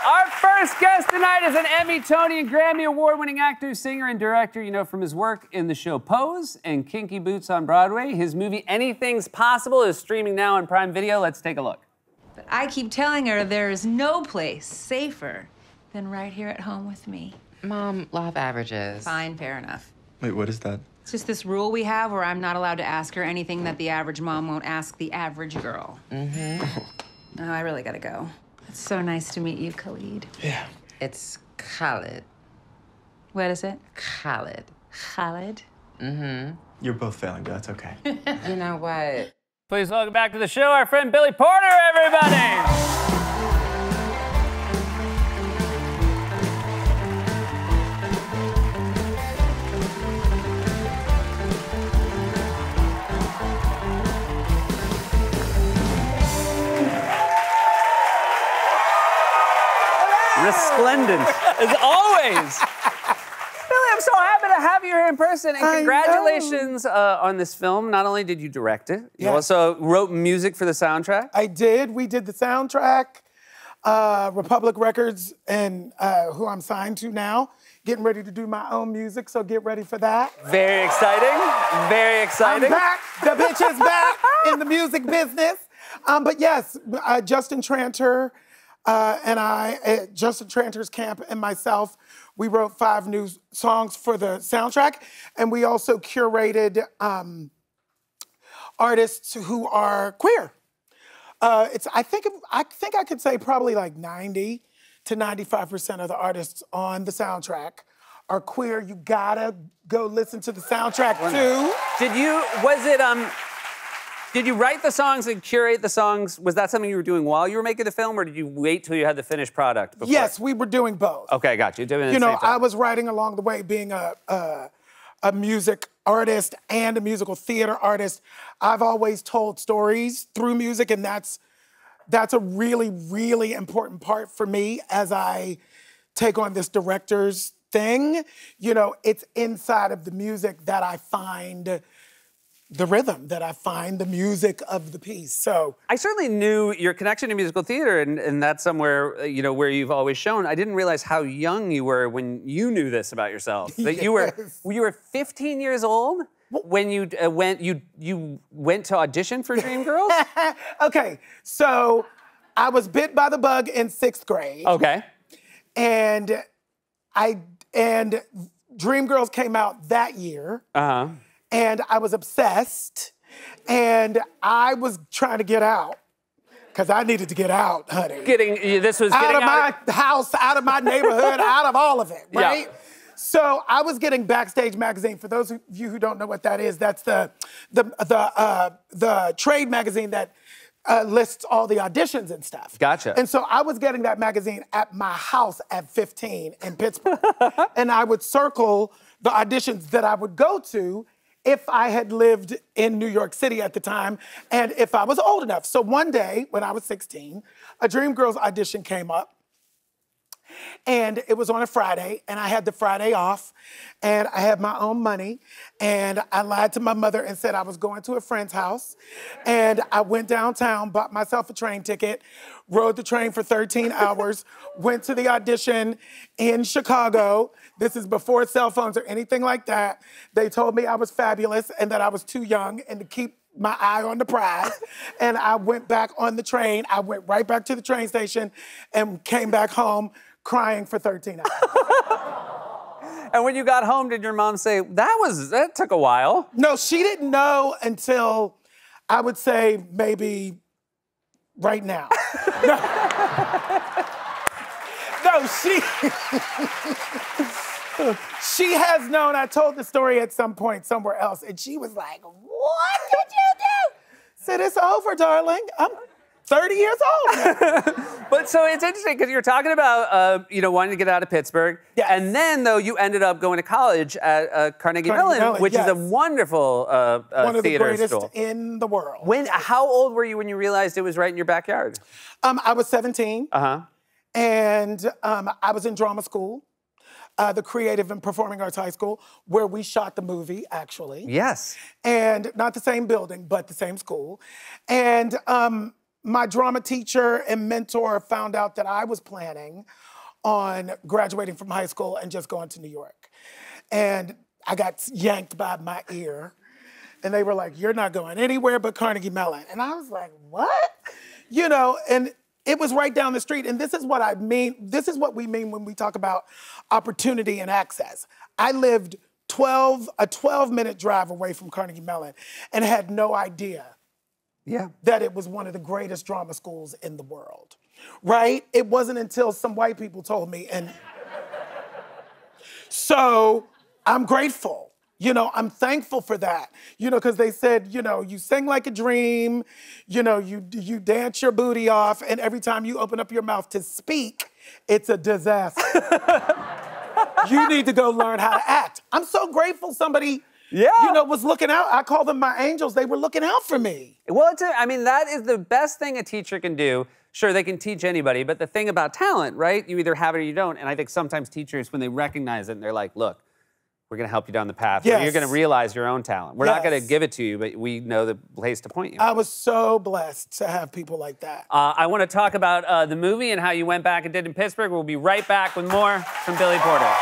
Our first guest tonight is an Emmy, Tony, and Grammy Award-winning actor, singer, and director. You know from his work in the show Pose and Kinky Boots on Broadway. His movie Anything's Possible is streaming now on Prime Video. Let's take a look. But I keep telling her there is no place safer than right here at home with me. Mom, law of averages. Fine, fair enough. Wait, what is that? It's just this rule we have where I'm not allowed to ask her anything that the average mom won't ask the average girl. Oh, I really gotta go. It's so nice to meet you, Khalid. Yeah. It's Khalid. What is it? Khalid. Khalid? You're both failing, but that's okay. You know what? Please welcome back to the show our friend Billy Porter, everybody! Resplendent, as always. Billy, I'm so happy to have you here in person, and congratulations on this film. Not only did you direct it, you also wrote music for the soundtrack. I did. We did the soundtrack. Republic Records, and who I'm signed to now, getting ready to do my own music, so get ready for that. Very exciting. Very exciting. I'm back. The bitch is back in the music business. But yes, Justin Tranter and I, Justin Tranter's camp and myself, we wrote 5 new songs for the soundtrack, and we also curated artists who are queer. I think I could say probably like 90 to 95% of the artists on the soundtrack are queer. You gotta go listen to the soundtrack too. Did you write the songs and curate the songs? Was that something you were doing while you were making the film, or did you wait till you had the finished product before? Yes, we were doing both. Okay, got you. You know, I was writing along the way, being a music artist and a musical theater artist. I've always told stories through music, and that's a really, really important part for me as I take on this director's thing. You know, it's inside of the music that I find the rhythm, that I find the music of the piece. So I certainly knew your connection to musical theater, and that's somewhere, you know, where you've always shown. I didn't realize how young you were when you knew this about yourself. That you were 15 years old when you went to audition for Dreamgirls? Okay, so I was bit by the bug in 6th grade. Okay. And Dreamgirls came out that year. Uh-huh. And I was obsessed, and I was trying to get out, because I needed to get out, honey. Out of my house, out of my neighborhood, out of all of it, right? Yeah. So I was getting Backstage Magazine. For those of you who don't know what that is, that's the trade magazine that lists all the auditions and stuff. Gotcha. And so I was getting that magazine at my house at 15 in Pittsburgh. And I would circle the auditions that I would go to if I had lived in New York City at the time, and if I was old enough. So one day, when I was 16, a Dreamgirls audition came up, and it was on a Friday, and I had the Friday off, and I had my own money, and I lied to my mother and said I was going to a friend's house, and I went downtown, bought myself a train ticket, rode the train for 13 hours, went to the audition in Chicago. This is before cell phones or anything like that. They told me I was fabulous and that I was too young and to keep my eye on the prize. And I went back on the train. I went right back to the train station and came back home crying for 13 hours. And when you got home, did your mom say, that took a while? No, she didn't know until, I would say, maybe right now. No, she has known. I told the story at some point somewhere else, and she was like, what did you do? I said, it's over, darling. I'm 30 years old now. But so it's interesting, because you're talking about, wanting to get out of Pittsburgh. Yes. And then, though, you ended up going to college at Carnegie Mellon, which is a wonderful one of the theater greatest school in the world. How old were you when you realized it was right in your backyard? I was 17. Uh-huh. And I was in drama school, the Creative and Performing Arts High School, where we shot the movie, actually. Yes. And not the same building, but the same school. And my drama teacher and mentor found out that I was planning on graduating from high school and just going to New York. And I got yanked by my ear. And they were like, you're not going anywhere but Carnegie Mellon. And I was like, what? You know, and it was right down the street. And this is what I mean. This is what we mean when we talk about opportunity and access. I lived a 12-minute drive away from Carnegie Mellon and had no idea that it was one of the greatest drama schools in the world, right? It wasn't until some white people told me. And so I'm grateful. You know, I'm thankful for that, you know, because they said, you know, you sing like a dream, you know, you dance your booty off, and every time you open up your mouth to speak, it's a disaster. You need to go learn how to act. I'm so grateful somebody, you know, was looking out. I call them my angels. They were looking out for me. Well, I mean, that is the best thing a teacher can do. Sure, they can teach anybody, but the thing about talent, right? You either have it or you don't. And I think sometimes teachers, when they recognize it, and they're like, look, we're gonna help you down the path. Yes. You're gonna realize your own talent. We're not gonna give it to you, but we know the place to point you. I was so blessed to have people like that. I wanna talk about the movie and how you went back and did in Pittsburgh. We'll be right back with more from Billy Porter.